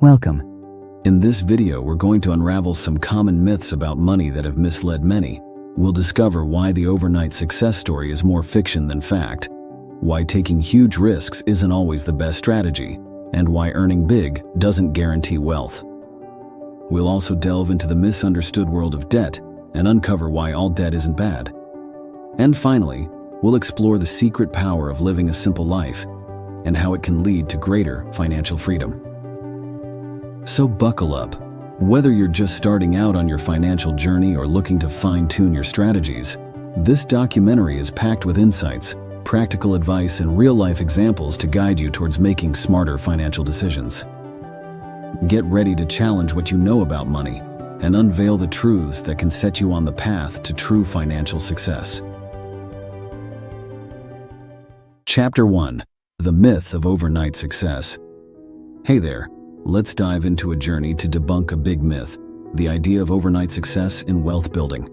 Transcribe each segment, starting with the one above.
Welcome. In this video, we're going to unravel some common myths about money that have misled many. We'll discover why the overnight success story is more fiction than fact, why taking huge risks isn't always the best strategy, and why earning big doesn't guarantee wealth. We'll also delve into the misunderstood world of debt and uncover why all debt isn't bad. And finally, we'll explore the secret power of living a simple life and how it can lead to greater financial freedom. So buckle up. Whether you're just starting out on your financial journey or looking to fine-tune your strategies, this documentary is packed with insights, practical advice, and real-life examples to guide you towards making smarter financial decisions. Get ready to challenge what you know about money and unveil the truths that can set you on the path to true financial success. Chapter 1: The Myth of Overnight Success. Hey there. Let's dive into a journey to debunk a big myth, the idea of overnight success in wealth building.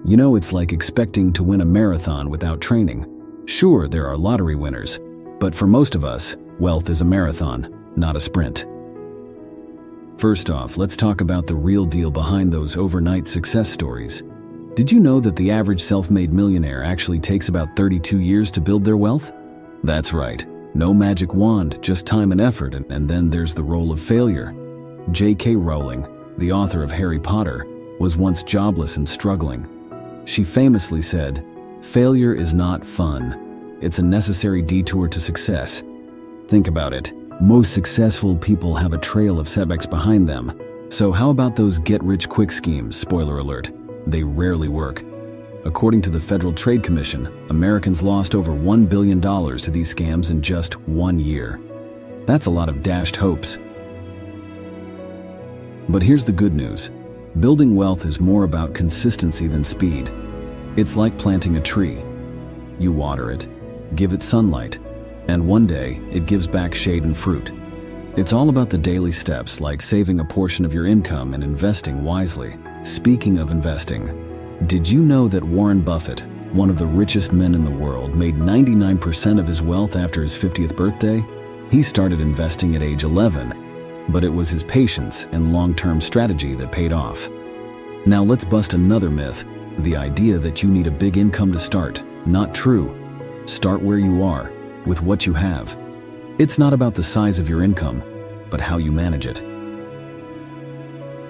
You know, it's like expecting to win a marathon without training. Sure, there are lottery winners, but for most of us, wealth is a marathon, not a sprint. First off, let's talk about the real deal behind those overnight success stories. Did you know that the average self-made millionaire actually takes about 32 years to build their wealth? That's right. No magic wand, just time and effort, and then there's the role of failure. J.K. Rowling, the author of Harry Potter, was once jobless and struggling. She famously said, "Failure is not fun. It's a necessary detour to success." Think about it. Most successful people have a trail of setbacks behind them. So how about those get-rich-quick schemes? Spoiler alert, they rarely work. According to the Federal Trade Commission, Americans lost over $1 billion to these scams in just 1 year. That's a lot of dashed hopes. But here's the good news. Building wealth is more about consistency than speed. It's like planting a tree. You water it, give it sunlight, and one day it gives back shade and fruit. It's all about the daily steps, like saving a portion of your income and investing wisely. Speaking of investing, did you know that Warren Buffett, one of the richest men in the world, made 99% of his wealth after his 50th birthday? He started investing at age 11, but it was his patience and long-term strategy that paid off. Now let's bust another myth, the idea that you need a big income to start. Not true. Start where you are, with what you have. It's not about the size of your income, but how you manage it.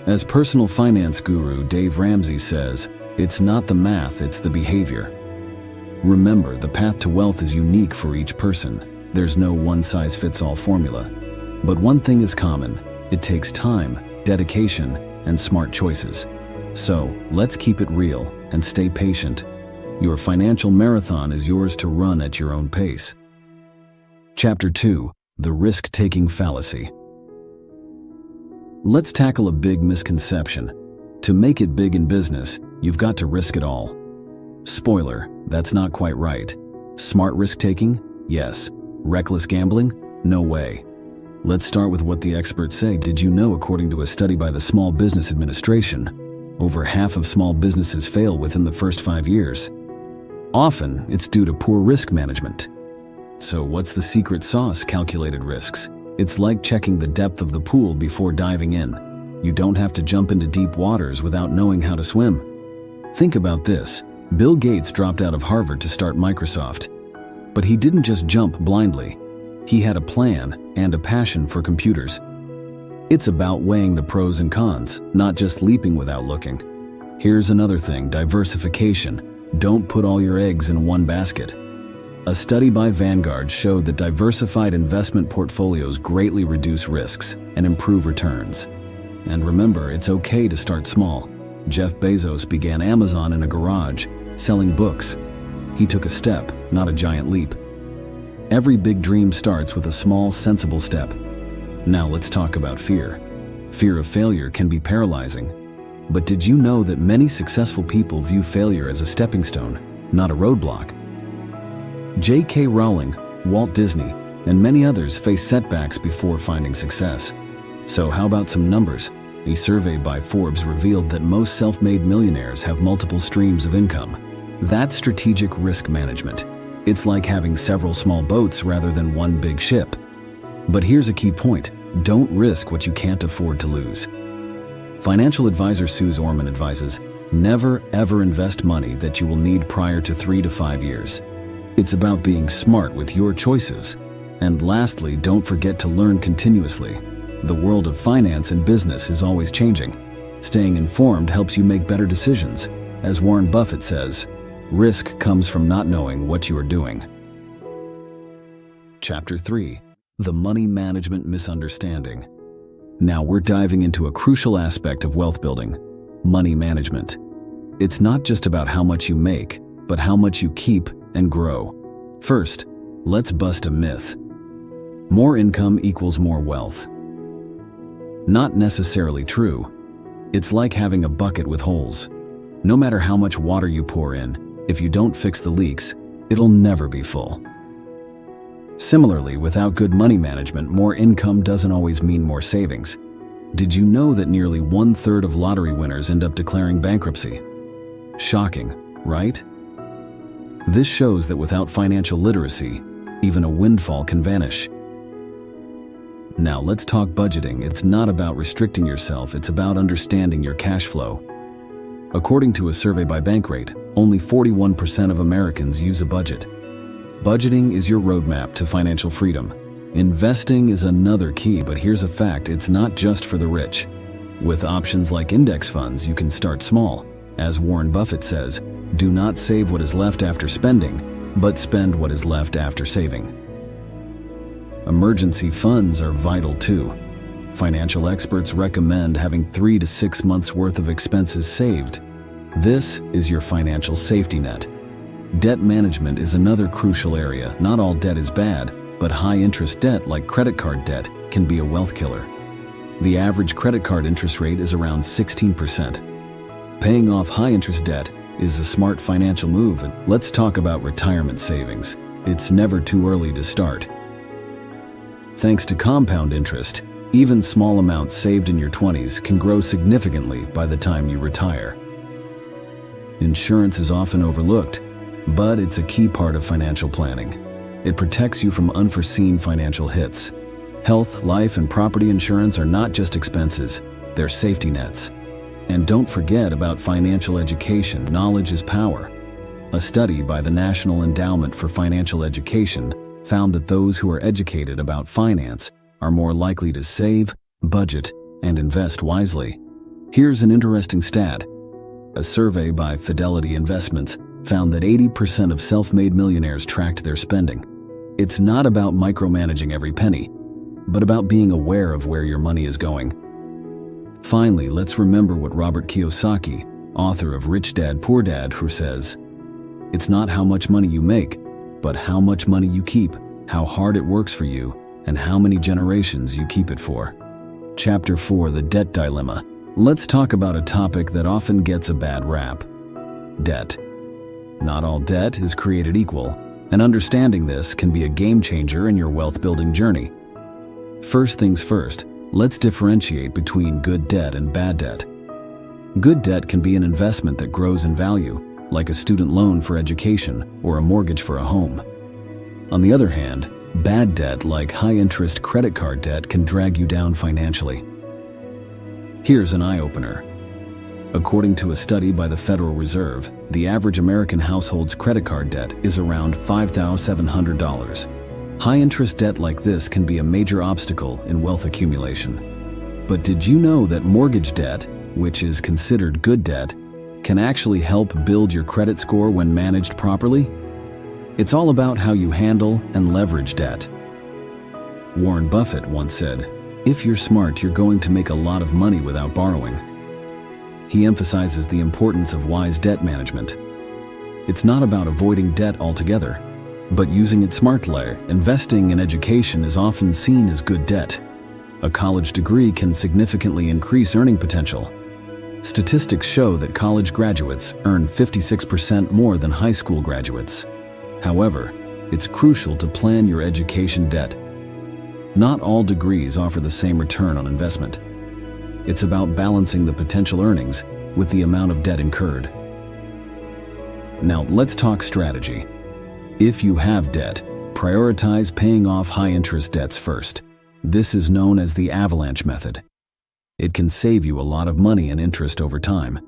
As personal finance guru Dave Ramsey says, it's not the math, it's the behavior. Remember, the path to wealth is unique for each person. There's no one-size-fits-all formula. But one thing is common: it takes time, dedication, and smart choices. So, let's keep it real and stay patient. Your financial marathon is yours to run at your own pace. Chapter 2: The Risk-Taking Fallacy. Let's tackle a big misconception. To make it big in business, you've got to risk it all. Spoiler, that's not quite right. Smart risk-taking? Yes. Reckless gambling? No way. Let's start with what the experts say. Did you know, according to a study by the Small Business Administration, over half of small businesses fail within the first 5 years? Often, it's due to poor risk management. So what's the secret sauce? Calculated risks. It's like checking the depth of the pool before diving in. You don't have to jump into deep waters without knowing how to swim. Think about this. Bill Gates dropped out of Harvard to start Microsoft. But he didn't just jump blindly. He had a plan and a passion for computers. It's about weighing the pros and cons, not just leaping without looking. Here's another thing: diversification. Don't put all your eggs in one basket. A study by Vanguard showed that diversified investment portfolios greatly reduce risks and improve returns. And remember, it's okay to start small. Jeff Bezos began Amazon in a garage, selling books. He took a step, not a giant leap. Every big dream starts with a small, sensible step. Now let's talk about fear. Fear of failure can be paralyzing. But did you know that many successful people view failure as a stepping stone, not a roadblock? J.K. Rowling, Walt Disney, and many others face setbacks before finding success. So how about some numbers? A survey by Forbes revealed that most self-made millionaires have multiple streams of income. That's strategic risk management. It's like having several small boats rather than one big ship. But here's a key point. Don't risk what you can't afford to lose. Financial advisor Suze Orman advises, never ever invest money that you will need prior to 3 to 5 years. It's about being smart with your choices. And lastly, don't forget to learn continuously. The world of finance and business is always changing. Staying informed helps you make better decisions. As Warren Buffett says, risk comes from not knowing what you are doing. Chapter 3. The Money Management Misunderstanding. Now we're diving into a crucial aspect of wealth building, money management. It's not just about how much you make, but how much you keep and grow. First, let's bust a myth. More income equals more wealth. Not necessarily true. It's like having a bucket with holes. No matter how much water you pour in, if you don't fix the leaks, it'll never be full. Similarly, without good money management, more income doesn't always mean more savings. Did you know that nearly 1/3 of lottery winners end up declaring bankruptcy? Shocking, right? This shows that without financial literacy, even a windfall can vanish. Now let's talk budgeting. It's not about restricting yourself, it's about understanding your cash flow. According to a survey by Bankrate, only 41% of Americans use a budget. Budgeting is your roadmap to financial freedom. Investing is another key, but here's a fact, it's not just for the rich. With options like index funds, you can start small. As Warren Buffett says, do not save what is left after spending, but spend what is left after saving. Emergency funds are vital too. Financial experts recommend having 3 to 6 months worth of expenses saved. This is your financial safety net. Debt management is another crucial area. Not all debt is bad, but high-interest debt like credit card debt can be a wealth killer. The average credit card interest rate is around 16%. Paying off high-interest debt is a smart financial move. And let's talk about retirement savings. It's never too early to start. Thanks to compound interest, even small amounts saved in your 20s can grow significantly by the time you retire. Insurance is often overlooked, but it's a key part of financial planning. It protects you from unforeseen financial hits. Health, life, and property insurance are not just expenses, they're safety nets. And don't forget about financial education. Knowledge is power. A study by the National Endowment for Financial Education found that those who are educated about finance are more likely to save, budget, and invest wisely. Here's an interesting stat. A survey by Fidelity Investments found that 80% of self-made millionaires tracked their spending. It's not about micromanaging every penny, but about being aware of where your money is going. Finally, let's remember what Robert Kiyosaki, author of Rich Dad, Poor Dad, who says, "It's not how much money you make, but how much money you keep, how hard it works for you, and how many generations you keep it for." Chapter 4. The Debt Dilemma. Let's talk about a topic that often gets a bad rap. Debt. Not all debt is created equal, and understanding this can be a game changer in your wealth-building journey. First things first, let's differentiate between good debt and bad debt. Good debt can be an investment that grows in value, like a student loan for education or a mortgage for a home. On the other hand, bad debt like high-interest credit card debt can drag you down financially. Here's an eye-opener. According to a study by the Federal Reserve, the average American household's credit card debt is around $5,700. High-interest debt like this can be a major obstacle in wealth accumulation. But did you know that mortgage debt, which is considered good debt, can actually help build your credit score when managed properly? It's all about how you handle and leverage debt. Warren Buffett once said, "If you're smart, you're going to make a lot of money without borrowing." He emphasizes the importance of wise debt management. It's not about avoiding debt altogether, but using it smartly. Investing in education is often seen as good debt. A college degree can significantly increase earning potential. Statistics show that college graduates earn 56% more than high school graduates. However, it's crucial to plan your education debt. Not all degrees offer the same return on investment. It's about balancing the potential earnings with the amount of debt incurred. Now, let's talk strategy. If you have debt, prioritize paying off high-interest debts first. This is known as the avalanche method. It can save you a lot of money and interest over time.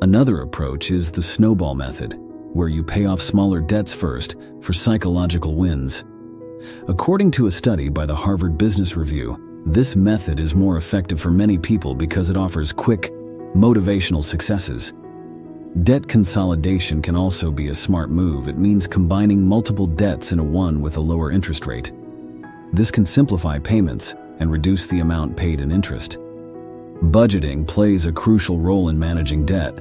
Another approach is the snowball method, where you pay off smaller debts first for psychological wins. According to a study by the Harvard Business Review, this method is more effective for many people because it offers quick, motivational successes. Debt consolidation can also be a smart move. It means combining multiple debts into one with a lower interest rate. This can simplify payments and reduce the amount paid in interest. Budgeting plays a crucial role in managing debt.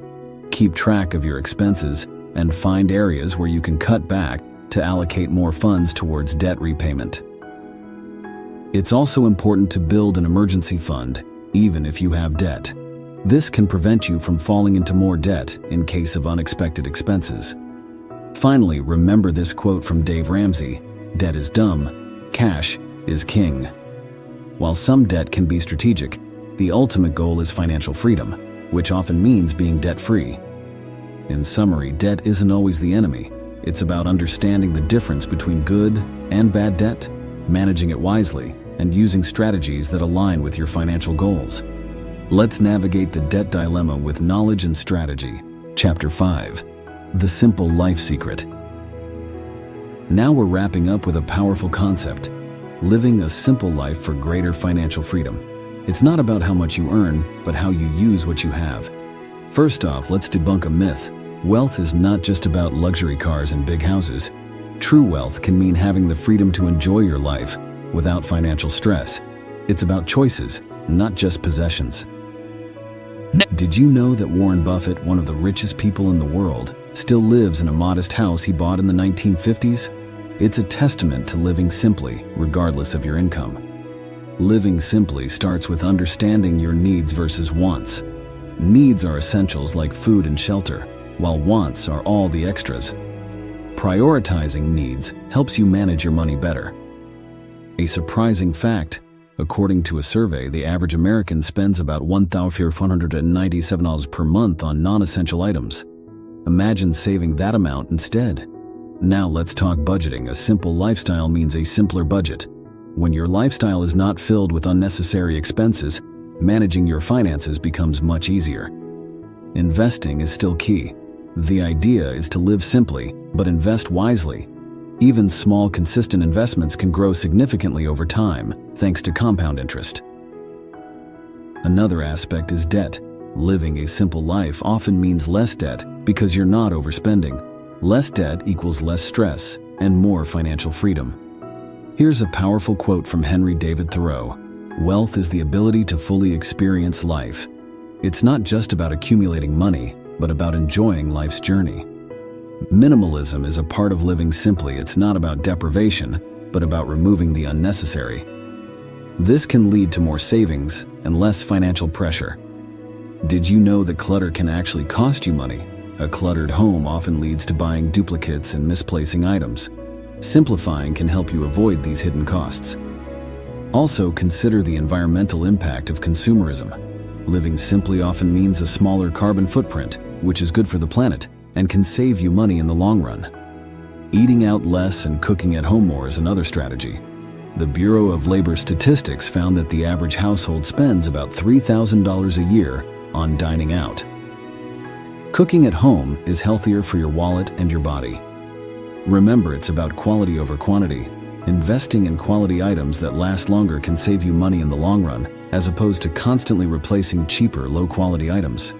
Keep track of your expenses and find areas where you can cut back to allocate more funds towards debt repayment. It's also important to build an emergency fund, even if you have debt. This can prevent you from falling into more debt in case of unexpected expenses. Finally, remember this quote from Dave Ramsey: "Debt is dumb, cash is king." While some debt can be strategic, the ultimate goal is financial freedom, which often means being debt-free. In summary, debt isn't always the enemy. It's about understanding the difference between good and bad debt, managing it wisely, and using strategies that align with your financial goals. Let's navigate the debt dilemma with knowledge and strategy. Chapter 5: The Simple Life Secret. Now we're wrapping up with a powerful concept: living a simple life for greater financial freedom. It's not about how much you earn, but how you use what you have. First off, let's debunk a myth. Wealth is not just about luxury cars and big houses. True wealth can mean having the freedom to enjoy your life without financial stress. It's about choices, not just possessions. Did you know that Warren Buffett, one of the richest people in the world, still lives in a modest house he bought in the 1950s? It's a testament to living simply, regardless of your income. Living simply starts with understanding your needs versus wants. Needs are essentials like food and shelter, while wants are all the extras. Prioritizing needs helps you manage your money better. A surprising fact: according to a survey, the average American spends about $1,497 per month on non-essential items. Imagine saving that amount instead. Now let's talk budgeting. A simple lifestyle means a simpler budget. When your lifestyle is not filled with unnecessary expenses, managing your finances becomes much easier. Investing is still key. The idea is to live simply, but invest wisely. Even small, consistent investments can grow significantly over time, thanks to compound interest. Another aspect is debt. Living a simple life often means less debt because you're not overspending. Less debt equals less stress and more financial freedom. Here's a powerful quote from Henry David Thoreau: "Wealth is the ability to fully experience life." It's not just about accumulating money, but about enjoying life's journey. Minimalism is a part of living simply. It's not about deprivation, but about removing the unnecessary. This can lead to more savings and less financial pressure. Did you know that clutter can actually cost you money? A cluttered home often leads to buying duplicates and misplacing items. Simplifying can help you avoid these hidden costs. Also, consider the environmental impact of consumerism. Living simply often means a smaller carbon footprint, which is good for the planet and can save you money in the long run. Eating out less and cooking at home more is another strategy. The Bureau of Labor Statistics found that the average household spends about $3,000 a year on dining out. Cooking at home is healthier for your wallet and your body. Remember, it's about quality over quantity. Investing in quality items that last longer can save you money in the long run, as opposed to constantly replacing cheaper, low-quality items.